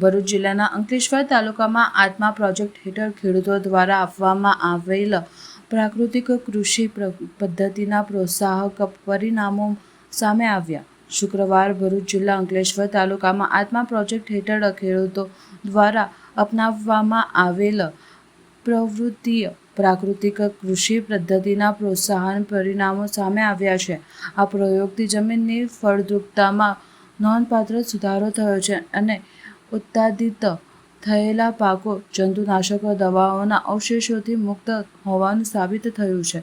ભરૂચ જિલ્લાના અંકલેશ્વર તાલુકામાં આત્મા પ્રોજેક્ટ હેઠળ ખેડૂતો દ્વારા આપવામાં આવેલ પ્રાકૃતિક કૃષિ પદ્ધતિના પ્રોત્સાહક પરિણામો સામે આવ્યા. શુક્રવાર ભરૂચ જિલ્લા અંકલેશ્વર તાલુકામાં આત્મા પ્રોજેક્ટ હેઠળ ખેડૂતો દ્વારા અપનાવવામાં આવેલ પ્રવૃત્તિય પ્રાકૃતિક કૃષિ પદ્ધતિના પ્રોત્સાહક પરિણામો સામે આવ્યા છે. આ પ્રયોગથી જમીનની ફળદ્રુપતામાં નોંધપાત્ર સુધારો થયો છે અને ઉત્પાદિત થયેલા પાકો જંતુનાશક દવાઓના અવશેષોથી મુક્ત હોવાનું સાબિત થયું છે.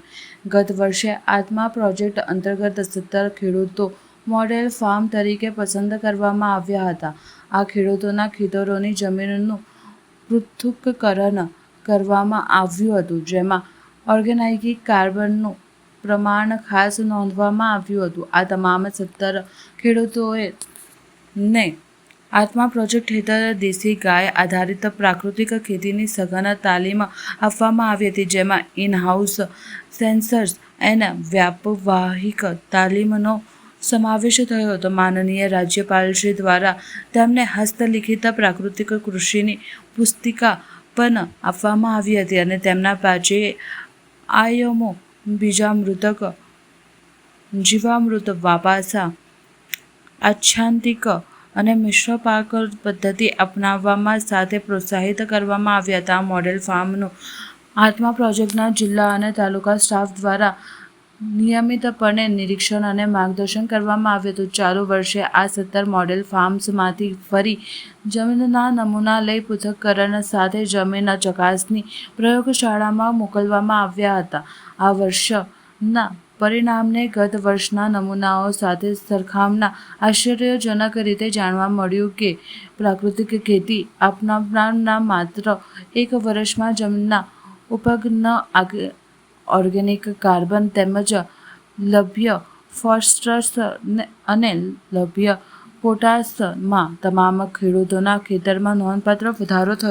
ગત વર્ષે આત્મા પ્રોજેક્ટ અંતર્ગત 17 ખેડૂતો મોડેલ ફાર્મ તરીકે પસંદ કરવામાં આવ્યા હતા. આ ખેડૂતોના ખેતરોની જમીનનું પૃથ્થકરણ કરવામાં આવ્યું હતું, જેમાં ઓર્ગેનિક કાર્બનનું પ્રમાણ ખાસ નોંધવામાં આવ્યું હતું. આ તમામ 17 ખેડૂતોને આત્મા પ્રોજેક્ટ હેઠળ દેશી ગાય આધારિત પ્રાકૃતિક ખેતીની સઘન તાલીમ આપવામાં આવી હતી, જેમાં ઇન-હાઉસ સેન્સર્સ અને વ્યાપક તાલીમનો સમાવેશ થયો હતો. માનનીય રાજ્યપાલશ્રી દ્વારા તેમને હસ્તલિખિત પ્રાકૃતિક કૃષિની પુસ્તિકા પણ આપવામાં આવી હતી અને તેમના પાંચે આયામો બીજામૃતક, જીવામૃત, વાપાસા, આચ્છાદિત અને મિશ્ર પાક પદ્ધતિ અપનાવવા સાથે પ્રોત્સાહિત કરવામાં આવ્યા હતા. મોડેલ ફાર્મનું આત્મા પ્રોજેક્ટના જિલ્લા અને તાલુકા સ્ટાફ દ્વારા નિયમિતપણે નિરીક્ષણ અને માર્ગદર્શન કરવામાં આવ્યું હતું. ચાલુ વર્ષે આ 17 મોડેલ ફાર્મ્સમાંથી ફરી જમીનના નમૂના લઈ પૃથ્થકરણ સાથે જમીન ચકાસણી પ્રયોગશાળામાં મોકલવામાં આવ્યા હતા. આ વર્ષના પરિણામને ગત વર્ષના નમૂનાઓ સાથે સરખાવતા આશ્ચર્યજનક રીતે જાણવા મળ્યું કે પ્રાકૃતિક ખેતી અપનાવનારના માત્ર 1 વર્ષમાં જમીનના ઉપજનો ઓર્ગેનિક કાર્બન તેમજ લભ્ય ફોસ્ફરસ અને લભ્ય પોટાશમાં તમામ ખેડૂતોના ખેતરમાં નોંધપાત્ર વધારો થયો.